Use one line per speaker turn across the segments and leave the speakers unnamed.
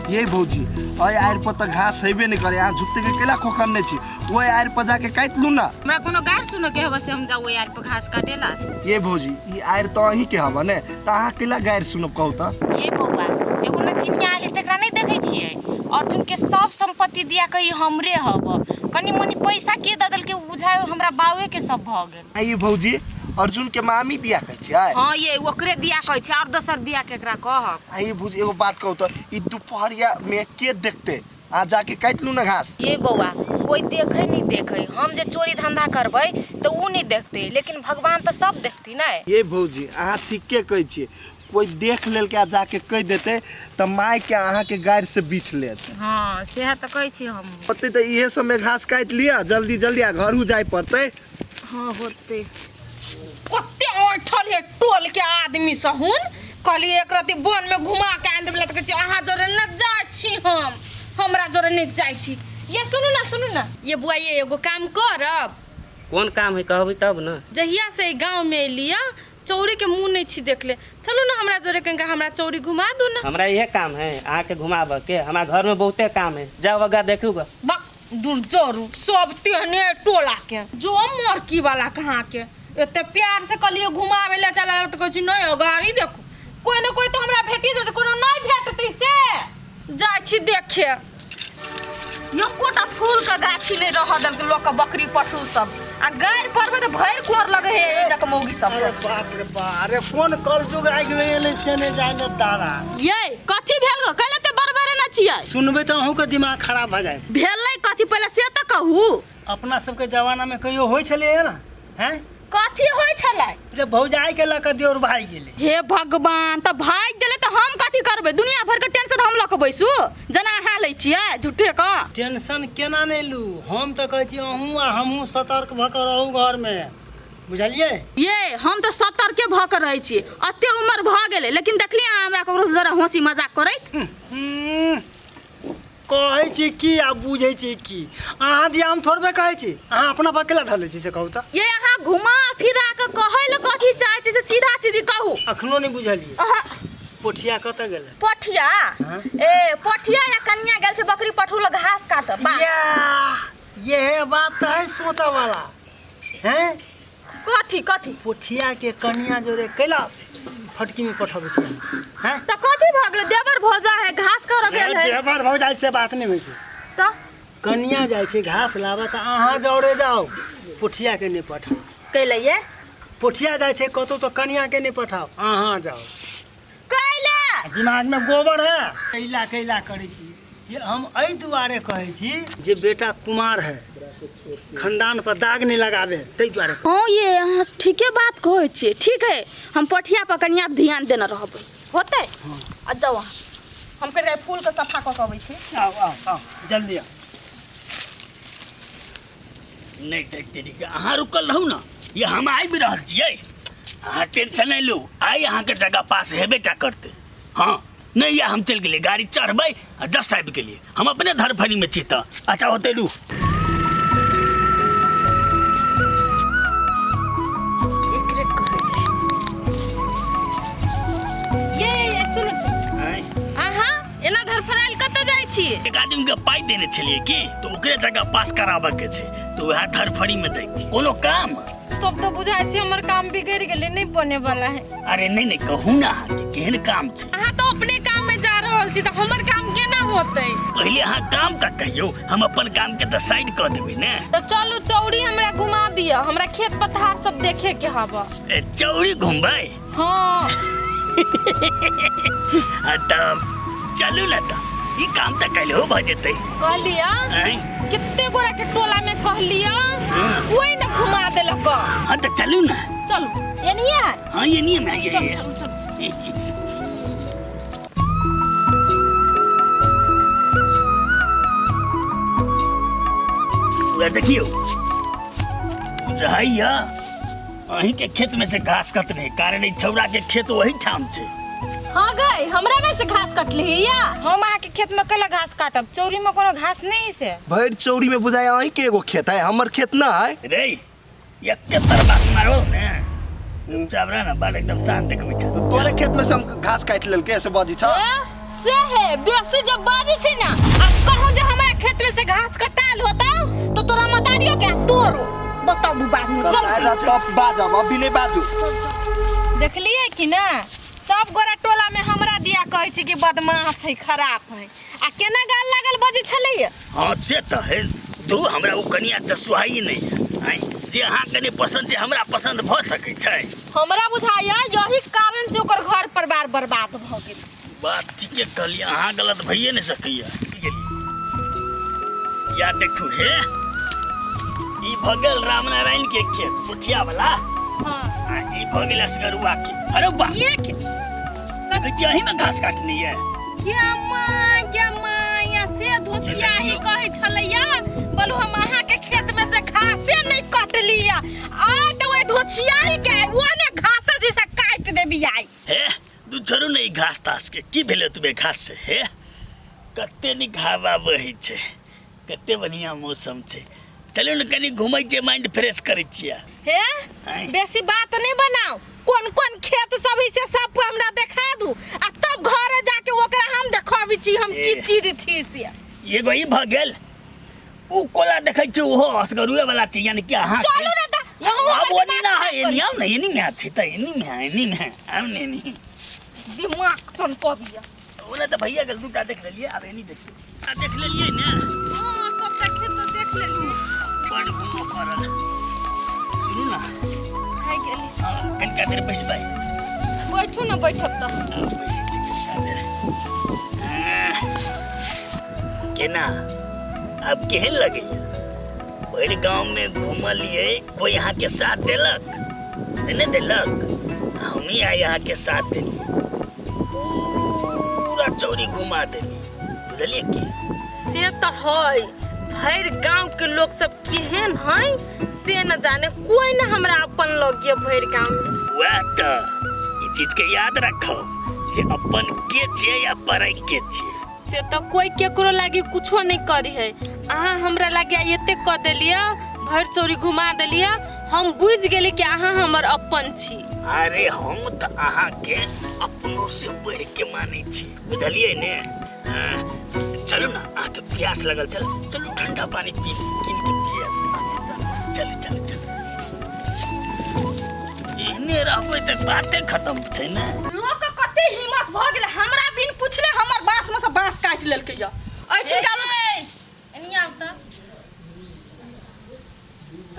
ये भौजी ओए आएर पर त घास हेबे नहीं करे यहाँ झुकते के केला खोखरने छी ओए आएर पर जाके काट लू ना
हमरा कोनो गार सुनो के हवसे हम जाऊ यार पे घास काटेला।
ये भौजी ई आएर त अही के हवा ने त अहाँ केला गायर सुनब कहू त।
ये बौआ एगो नटिनिया आले तकरा नहीं देखे छिए अर्जुन के सब संपत्ति दिया कही हमरे हब कनी मनी पैसा के ददल के बुझाए हमरा बावे के सब भ गेल।
ये भौजी अर्जुन के मामी दिया कह छियै।
हां ये ओकरे दिया कह छै और दोसर दिया केकरा कहब।
ये भौजी एगो बात कहू त ई दोपहरिया में के देखते आ जाके काट लू ना घास।
ये बौआ कोई देखे नहीं देखे हम जे चोरी धंधा करबै तो उ नहीं देखते लेकिन भगवान तो सब देखती ना।
ये भौजी अहाँ ठीके कहै छियै कोई देख लेल के जाके कह देते त माय के अहाँ के गायर से बीछ लेत।
हां सेहा त कहै छी हम।
पते त इहे सब में घास काट लिया जल्दी जल्दी आ घर जाय पड़ते।
हां होते
कते ओठल हे टोल के आदमी सहुन कहली एक राती वन में घुमा के आन देबला त कहै छी अहाँ जोरे न जाय छी हम हमरा जोरे नहीं जाय छी। ये सुनू ना ये बुआ ये एगो काम करब।
कौन काम है कहबी तब ना।
जहिया से गांव में लिया चौरी के मुंह नहीं छी देखले चलो ना हमरा जोरे कहीं हमरा चौरी घुमा दू ना।
हमरा यह काम है आके घुमाब के हमरा घर में बहुते काम है जाओ अगर देखूगा।
दूर जरू सब तेहने टोला के जो मरकी वाला कहाँ के एते प्यार से कलियो घुमावे ले चला त कहै छी नहीं गाड़ी देखो कोई ना कोई तो हमरा भेटी दे कोनो नहीं भेटतै से जाय छी देखे। यो कोटा फूल का गाछी नहीं रह दल के लोग का बकरी पठरू सब आ गाय पर में तो भैर कोर लगे है जक मौगी सब।
अरे बाप रे बाप अरे कौन कलजुग आइ गेलै से ने जाय न दादा।
ये कथि भेल गो कहले ते बरबरे न छियै
सुनबे तो अहूँ के दिमाग खराब भ जाए।
भेलै कथि पहले से त कहू।
अपना सबके जमाना में कहियो होय छले ना हैं
कथि होय छलै
रे भौजाई के लक दियोर भाई गेले।
हे भगवान त भाग गेले त हम कथि करबै दुनिया भर के टेंशन हम लक बैसू जना अहाँ लै छियै झूठे क।
टेंशन केना नै लू हम त कहै छी अहूँ आ हमहूँ सतर्क भ के रहू घर में बुझलिए।
ये हम त सतर्के भ के रहै छी अते उम्र भ गेले लेकिन देखली अहाँ हमरा ककरो से जरा हंसी मजाक करैत।
कहै छी की आ बुझै छी की अहाँ दिया हम थोड़बे कहै छी अहाँ अपना पकेला धलै छी से कहू त।
ये अहाँ घुमा फिरा के कहै ल कथि चाहै छी से सीधा सीधी कहू।
अखनो नै बुझलिए पोठिया कत गेलै।
पोठिया ए पोठिया या कन्या गेल छै बकरी पठरू ल घास काट बा।
ये बात त है सोचा वाला हैं
कथि कथि
पोठिया के कन्या जोरे कैला फटकी में पठबै छी हैं
त कथि भ गेल देवर भौजा है घास कर गेल है।
देवर भौजाई से बात नहीं होई छै
त
कन्या जाय छै घास लाबा त अहाँ जौरे जाओ पोठिया के नहीं पठाओ।
कैले ये
पोठिया जाय छै कतो तो कन्या के नहीं पठाओ अहाँ जाओ।
कैला
दिमाग में गोबर है कैला कैला करे छी ये हम एहि दुआरे कहै छी जे बेटा कुमार है खानदान पर दाग नहीं लगावे तै दुआरे।
हाँ ये अहाँ ठीके बात कहै छियै ठीक है हम पोठिया पर कनिया ध्यान देना रहबै होते। आ जाओ अहाँ हम कह फूल के सफा कऽ के अबै छी।
आओ आओ आओ जल्दी आओ।
नहीं देखते ठीक अहाँ रुकल रहू ना ये हम आबि रहल छियै अहाँ टेंशन नहीं लू आई अहाँ के जगह पास हेबेटा करते। हाँ नहीं या हम चल गेलिए गाड़ी चढ़बै आ जस्ट आबि गेलिए हम अपने धरफड़ी में छी त अच्छा होते लू।
एकरे कहै छी ये सुनु अहाँ एना धरफड़ाइल कतऽ जाइ छी।
एक आदमी के पाई देने छलिए की तो ओकरे जगह पास कराबे के छै तो वह धरफड़ी में जाइ छी कोनो काम।
तब तो बुझाइ छी हमर काम बिगड़ गेलै नहीं बने वाला है।
अरे नहीं नहीं कहू ना अहाँ के केहन काम छै।
अहाँ तो अपने काम में जा रहल छी त हमर काम केना होतै।
पहले अहाँ काम तक कहियो हम अपन काम के त साइड क देबै ने।
तो चलू चौड़ी हमरा घुमा दिया हमरा खेत पथार सब देखे के हवा।
चौड़ी घुमबै
हाँ
तब चलू ना त ई काम त कल हो भ जेतै।
कहलिया कितने गोरा के टोला में कहलिया वही ना घुमा देलक।
हाँ तो चलू ना
चलू ये नहीं है।
हाँ ये नहीं है ये
चल चल
देखियो रहिया अहीं के खेत में से घास कटने कारण ई छौरा के खेत वही ठाम छै।
हाँ गई हमरा में से घास कट ली या
हम अहाँ के खेत में कला घास काटब चौरी में कोनो घास नहीं से।
भैर चौड़ी में बुझाय अहीं के एगो खेत है हमर खेत ना है
रे एक के तरबाक मारो ने तुम चाबरा ना बाल एकदम शांत के बैठा।
तोरे खेत में से हम घास काट लेलके ऐसे बाजी छ।
से है बेसी जब बाजी छी ना अब कहूं जे हमरा खेत में से घास कटाल होता तो तोरा मतारियो क्या तोरो बताबू बात में सब
तब बाजब अभी नहीं बाजू।
देखलिए कि ना सब गोरा टोला में हमरा दिया कहै छी कि बदमाश है खराब है आ केना गाल लागल बजी छलैया।
हाँ से तो है दू हमरा वो कनिया तो सुहाई नहीं आई जे अहाँ कने पसंद छै हमरा पसंद भ सकै छै।
हमरा बुझाया यही कारण से ओकर घर परिवार बर्बाद भ गेल।
बात ठीके कहलिए अहाँ गलत भइए नहीं सकैया। या देखू हे ई भगल रामनारायण के खेत पुठिया वाला
हां
आ ई भगल असगरुआ के। अरे वाह
ये के
कहीं में घास काटनी है
क्या माया से धोसिया ही कहै छलैया बोलू हम अहाँ के खेत में से घासे नहीं काट लिया आ तो वो धोसिया ही के वो ने घास जैसा काट देबी आई
हे दू छोरू नहीं घास तास के की भेले तुबे घास से हे कते नि घावा बही छे कते बढ़िया मौसम छे। चलो न कनी घुमै जे माइंड फ्रेश करै छिया।
हे
आँय?
बेसी बात नहीं बनाओ कौन कौन खेत सब से सब हमरा देखा दू आ तब घरे जाके ओकरा हम देखाबी छी हम की चीज छी से।
एगो ई भ गेल उ कोला देखै छै ओहो असगरुए वाला छै यानी कि अहाँ
चलू ना ता
अब वो नहीं ना है एनी आउ नहीं एनी में छै त एनी में आउ नहीं
दिमाग सन कबिया
ओने त भैया गल दूटा देख लेलिए अब एनी देखियो आ देख लेलिए ने
हां सब खेत तो देख लेली
बड़ घुमो करल। सुनू ना
खाइ गेली
कनका देर बैसबै
बैठू ना बैठब त
बैसी छै कनका देर। केना अब केहन लगैया बड़ गांव में घूमलिए कोई यहाँ के साथ देलक नहीं देलक हम ही आए यहाँ के साथ देलिए पूरा चौरी घुमा देली बुझलिए की।
से तो है भर गांव के लोग सब केहन है से न जाने कोई न हमरा अपन लगे भर गांव में।
वह तो ई चीज के याद रखो जे अपन के छिए या पराई के छिए
से तो कोई केकरो लागे कुछो नहीं करी है अहाँ हमरा लागे एते क देलिया भर चोरी घुमा देलिया हम बुझ गेली कि अहाँ हमर अपन छी।
अरे हम तो अहाँ के अपनों से बढ़ के माने छी बुझलिए ने। चलो ना आके प्यास लगल चलो ठंडा पानी पी किन के पिए चलो चलो चलो एने रहबै त बातें खत्म छै ना।
लोग के कते हिम्मत भ गेल हमरा बिन पुछले हमर बांस में से बांस काट लेलकै या ए ठीक गाल एनी आउ त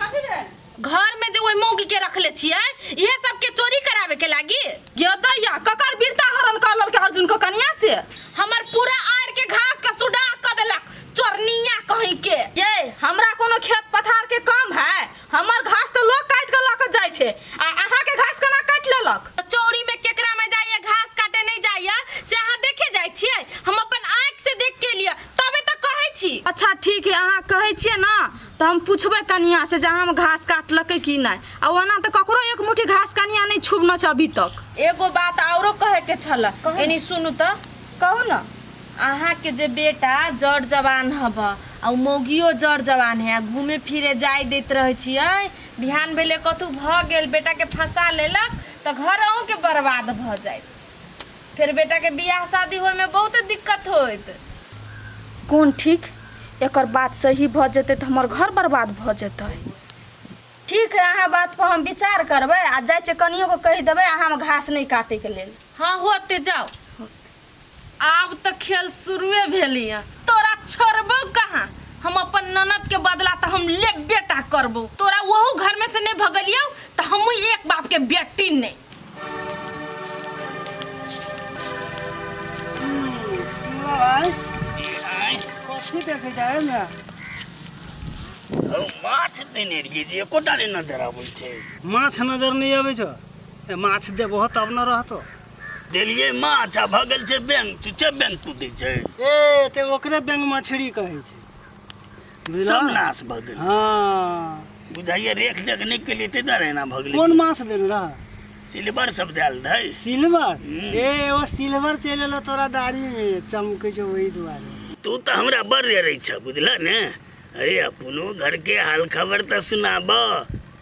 कथि रे घर में जो मौगी के रखले छियै इहे सब के चोरी करावे के लागी गेदैया ककर वीरता हरण कर ललके अर्जुन के कन्या से हमर पूरा आर के घास का सुडा क देलक चोरनिया कहीं के। ये हमरा कोनो खेत पथार के काम है हमर घास तो लोग काट के लक जाय छे आ अहाँ के घास केना काट लेलक। चौरी में केकरा में जाइए घास काटे नहीं जाइए से अहाँ देखे जाय छियै हम अपन आंख से देख के लिया तबे तो कहै छी। अच्छा ठीक है अहाँ कहै छियै ना तो हम पूछबै कनिया से जहाँ हम घास काटलकै कि नहीं आ ओना तो ककरो एक मुट्ठी घास कनिया नहीं छुबना छ अभी तक। एगो बात औरो कहे के छला एनी सुनू त कहू ना अहाँ के जे बेटा जड़ जवान हब आ मौगियो जड़ जवान है घूमे फिरे जाय देत रहे छियै बिहान भेले कतु भ गेल बेटा के फंसा लेलक तो घर अहूँ के बर्बाद भ जाए फिर बेटा के बियाह शादी होय में बहुत दिक्कत होत। कौन ठीक एकर बात सही भ जते तो हमर घर बर्बाद भ जते। ठीक है अहाँ बात पर हम विचार करबै आ जाय छै कनियो को कहि देबै अहाँ घास नहीं काटे के लेल। हाँ होते जाओ आब तो खेल शुरुए भेलिए तोरा छोड़बो कहाँ हम अपन ननद के बदला तो हम ले बेटा करबो तोरा वहू घर में से नहीं भगलियो तो हम एक बाप के बेटी नहीं।
कथी देखे जाए ना
माछ देने रहिए जे एकोटा नहीं नजर आबै छै।
माछ नजर नहीं आवे छो ए माछ देबो तब न रहतो
देलिए माछ आ भगल छै बैंक चुचे बैंक तू दे छै
ए ते ओकरे बैंक मछली कहै छै
सब नाश भगल।
हाँ
बुझाइए रेख देखने के लिए ते रहना भगल
कौन माछ देल रहा
सिल्वर सब देल रहे
सिल्वर ए वो सिल्वर चले लो तोरा दाढ़ी में चमके छो वही दुआरे
तू तो हमरा बड़ रहे छ बुझला ने। अरे अपनो घर के हाल खबर तो सुनाब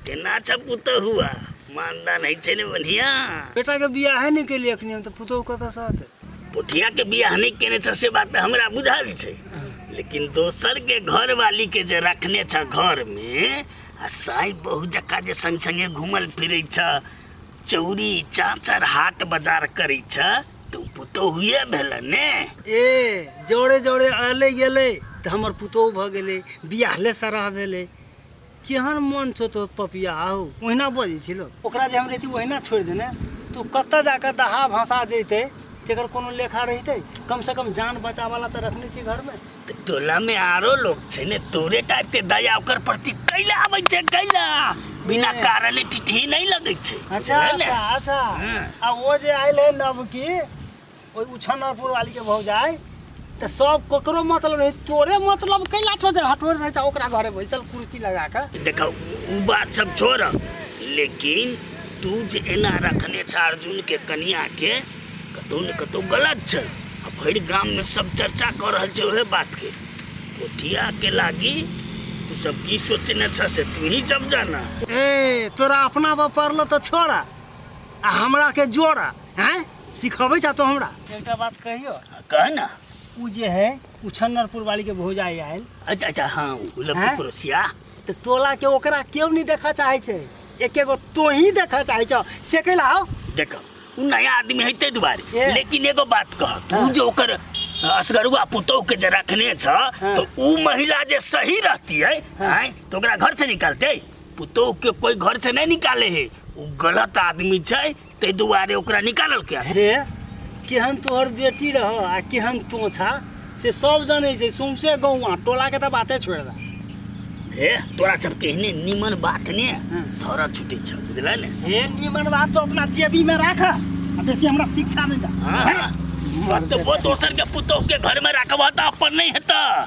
केना छ पुत हुआ मानदान है छै ने बढ़िया
बेटा के बियाह है नहीं के लिए अखनी हम तो पुतो कत साथ
पुठिया के बियाह नहीं केने छ से बात हमरा बुझल छै, लेकिन दोसर के घर वाली के जे रखने छ घर में आ साई बहु जका जे संग संगे घूमल फिरै छ, चौरी चाँचर हाट बाजार करै छ, तू पुतोह हुए भेल ने।
ए जोड़े जोड़े अले गेले तो हमर पुतोह भ गेले, बियाहले सरह भेले। केहन मन छो तो पपिया हो ओहिना बजै छिलो। ओकरा जे हम रहिती ओहिना छोड़ देने तू कत्ता जाकर दहा भाषा जैते, तेकर कोनो लेखा रहिते। कम से कम जान बचा वाला तो रखने छी घर में।
तो टोला में आरो लोग छै ने, तोरे टाइप के दया ओकर प्रति कैला आबै छै, कैला बिना कारण टिटही नहीं लगै छै।
अच्छा अच्छा अच्छा। आ वो जे आइल है नव की ओइ उछनपुर वाली के भौजाई, तो सब ककरो मतलब नहीं, तोरे मतलब कैला छो जे हटोर रह जा ओकरा घरे बैसल कुर्सी लगा के।
देखो उ बात सब छोड़, लेकिन तू जे एना रखने छ अर्जुन के कनिया के, कतौ न कतौ गलत छ। भरि गांव में सब चर्चा कर रहल छै ओहे बात के। कोठिया के लागी तू सब की सोचने छ से तू ही सब जाना।
ए तोरा अपना बाप पढ़लो तो छोड़ा आ हमरा के जोड़ा, हैं सिखबै छ तो हमरा। एकटा बात कहियो,
कह ना।
उ जे है उछन्नरपुर वाली के भौजाई आयल।
अच्छा अच्छा हाँ उ लड़की पड़ोसिया।
तो टोला के ओकरा क्यों नहीं देखा चाहे छे, एकेगो तो ही देखा चाहे छ से कैला हो।
देखो उ नया आदमी है ते दुबारे, लेकिन एगो बात कह, तू जो ओकर असगरुआ पुतोह के जे रखने छ, तो उ महिला जे सही रहती है, हैं तो ओकरा घर से निकालते। पुतोह के कोई घर से नहीं निकाले है, उ गलत आदमी छै, ते दुबारे ओकरा निकालल क्या।
रे केहन तोहर बेटी रह आ केहन तो छा से सब जाने छै, सौंसे गौवा टोला के तो बाते छोड़ दा।
हे तोरा सब कहने निमन बात ने थोड़ा छुटे छ, बुझला ने।
हे निमन बात तो अपना जेबी में राख, बेसी हमरा शिक्षा नहीं दा।
हाँ तो वो दोसर के पुतोह के घर में रखबा त अपन नहीं हेता।